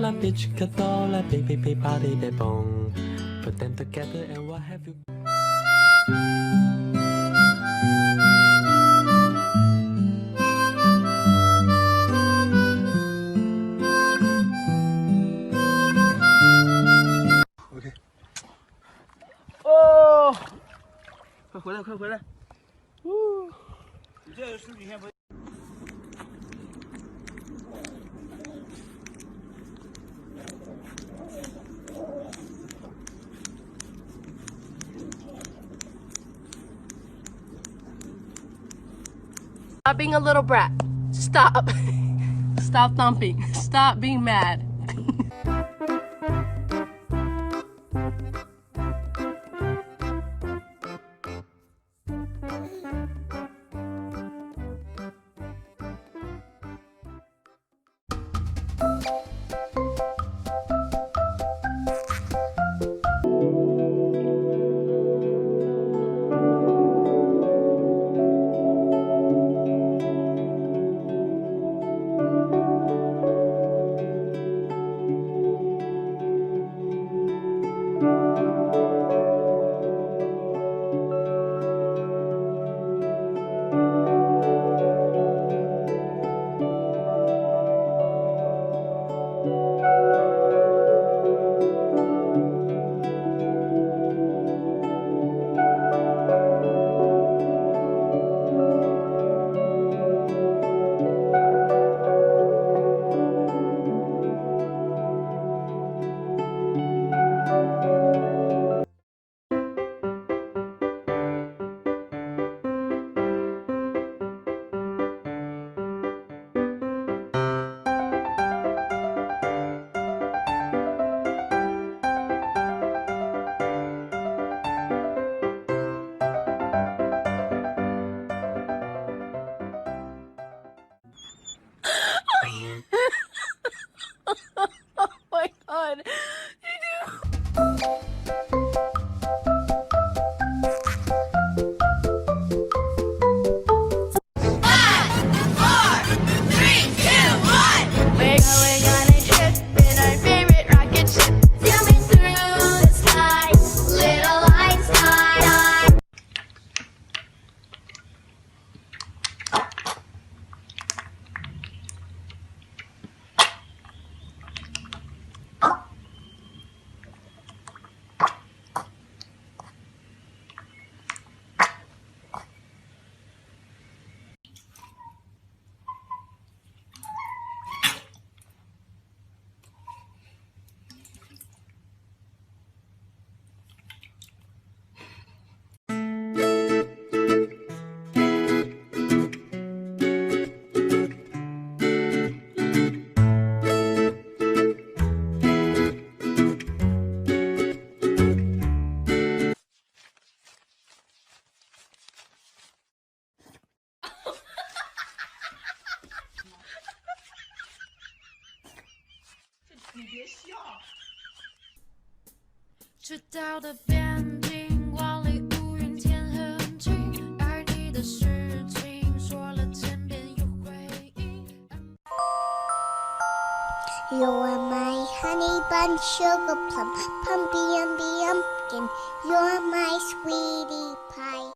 la pizzicato, baby, baby, body, baby, bong. Put them together and what have you? OK。哦，快回来，快回来！你这十几天不。Stop being a little brat. Stop. Stop thumping. Stop being mad. Oh my god.直到的边境，万里无云天很晴，爱你的事情说了千遍又回应。You are my honey bun, sugar plum, pumpy umby umpkin. You're my sweetie pie.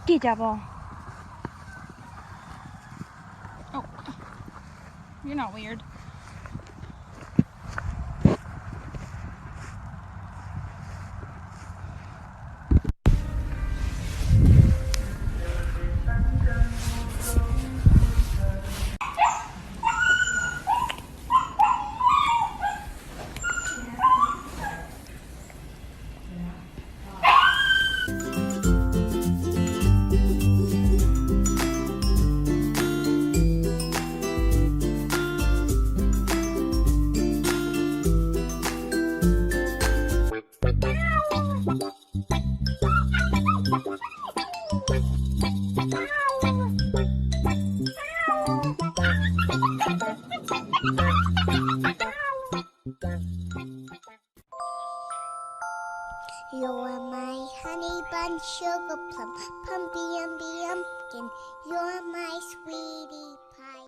কি যাব You're not weird. You're my honey bun, sugar plum, pumpy umby umpkin. You're my sweetie pie.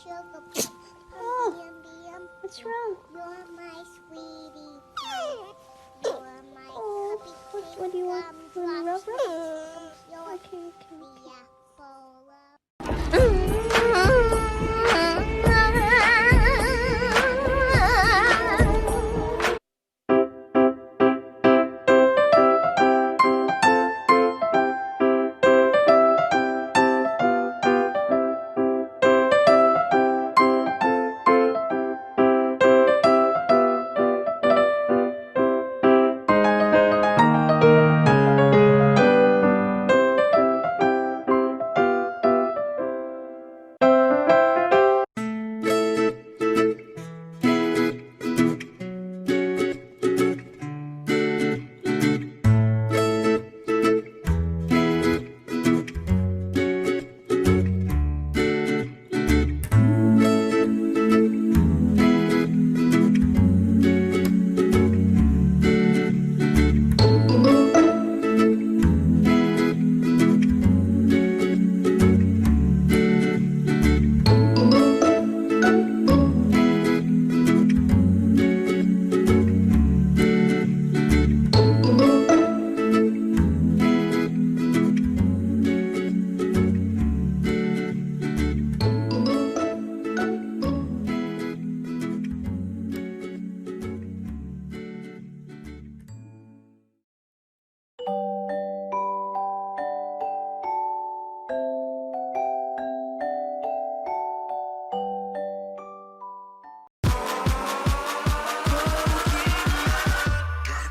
Sugar plum, pumpy umby umpkin. What's wrong? You're my sweetie pie. You're my cupcake. What do you want? You want a rub? You're Okay. the apple of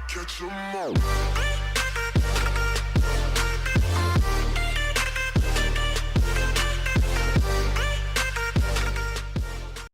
Catch 'em all.